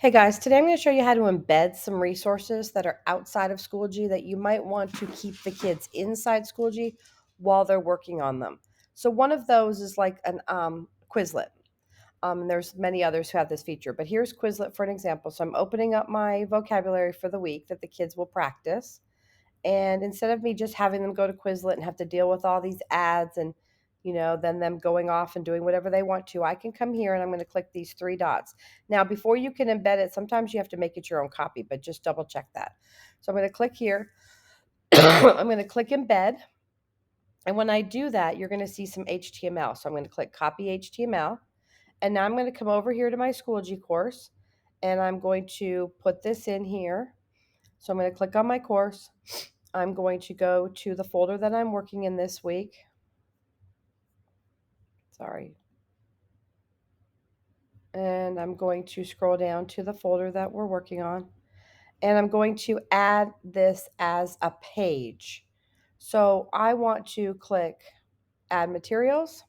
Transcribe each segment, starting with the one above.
Hey guys, today I'm going to show you how to embed some resources that are outside of Schoology that you might want to keep the kids inside Schoology while they're working on them. So one of those is like an Quizlet. And there's many others who have this feature, but here's Quizlet for an example. So I'm opening up my vocabulary for the week that the kids will practice. And instead of me just having them go to Quizlet and have to deal with all these ads and, then them going off and doing whatever they want to, I can come here and I'm going to click these three dots. Now, before you can embed it, sometimes you have to make it your own copy, but just double check that. So I'm going to click here. I'm going to click embed. And when I do that, you're going to see some HTML. So I'm going to click copy HTML. And now I'm going to come over here to my Schoology course and I'm going to put this in here. So I'm going to click on my course. I'm going to go to the folder that I'm working in this week. Sorry. And I'm going to scroll down to the folder that we're working on. And I'm going to add this as a page. So I want to click add materials,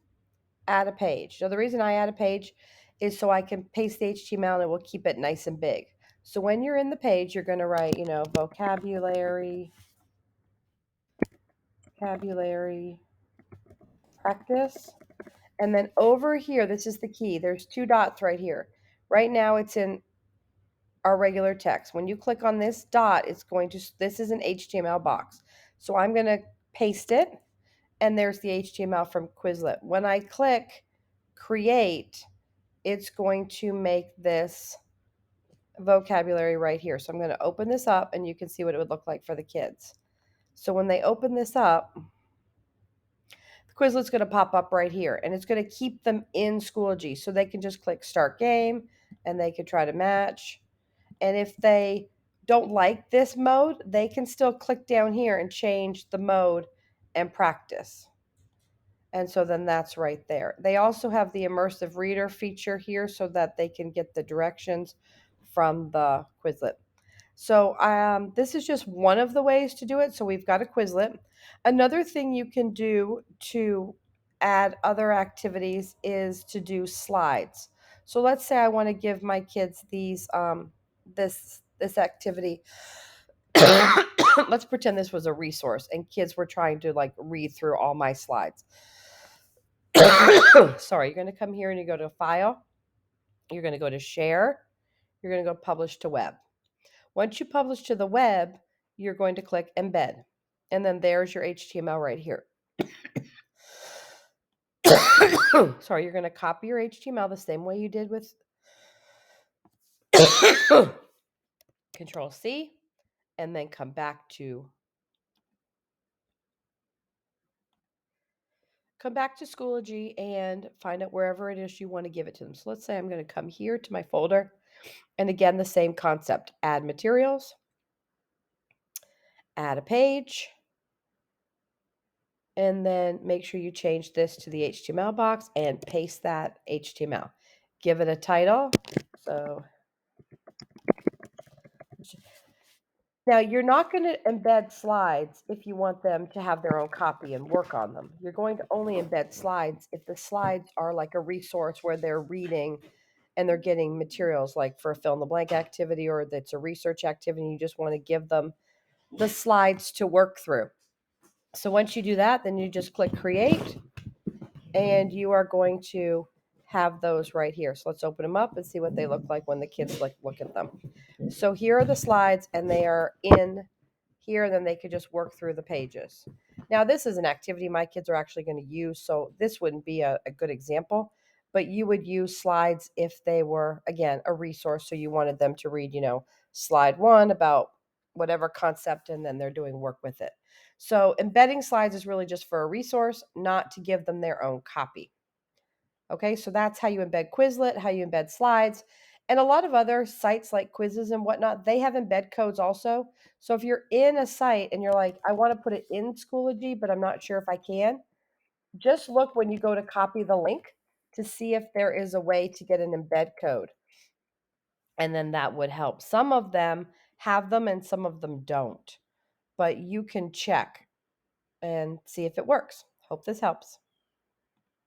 add a page. So the reason I add a page is so I can paste the HTML and it will keep it nice and big. So when you're in the page, you're going to write, vocabulary practice. And then over here, this is the key. There's two dots right here. Right now it's in our regular text. When you click on this dot, this is an HTML box. So I'm going to paste it, and there's the HTML from Quizlet. When I click create, it's going to make this vocabulary right here. So I'm going to open this up, and you can see what it would look like for the kids. So when they open this up, Quizlet's going to pop up right here, and it's going to keep them in Schoology. So they can just click Start Game, and they can try to match. And if they don't like this mode, they can still click down here and change the mode and practice. And so then that's right there. They also have the immersive reader feature here so that they can get the directions from the Quizlet. So this is just one of the ways to do it. So we've got a Quizlet. Another thing you can do to add other activities is to do slides. So let's say I want to give my kids this activity. Let's pretend this was a resource and kids were trying to like read through all my slides. Sorry, you're going to come here and you go to File. You're going to go to Share. You're going to go Publish to Web. Once you publish to the web, you're going to click Embed. And then there's your HTML right here. Sorry, you're going to copy your HTML the same way you did with Control C, and then come back to Schoology and find out wherever it is you want to give it to them. So let's say I'm going to come here to my folder. And again, the same concept. Add materials, add a page, and then make sure you change this to the HTML box and paste that HTML. Give it a title. So now you're not going to embed slides if you want them to have their own copy and work on them. You're going to only embed slides if the slides are like a resource where they're reading and they're getting materials like for a fill in the blank activity or that's a research activity. You just want to give them the slides to work through. So once you do that, then you just click create and you are going to have those right here. So let's open them up and see what they look like when the kids look at them. So here are the slides and they are in here, and then they could just work through the pages. Now this is an activity my kids are actually going to use, so this wouldn't be a good example, but you would use slides if they were, again, a resource. So you wanted them to read, slide 1 about whatever concept, and then they're doing work with it. So embedding slides is really just for a resource, not to give them their own copy. Okay, so that's how you embed Quizlet, how you embed slides. And a lot of other sites like quizzes and whatnot, they have embed codes also. So if you're in a site and you're like, I want to put it in Schoology, but I'm not sure if I can, just look when you go to copy the link to see if there is a way to get an embed code. And then that would help. Some of them have them and some of them don't. But you can check and see if it works. Hope this helps.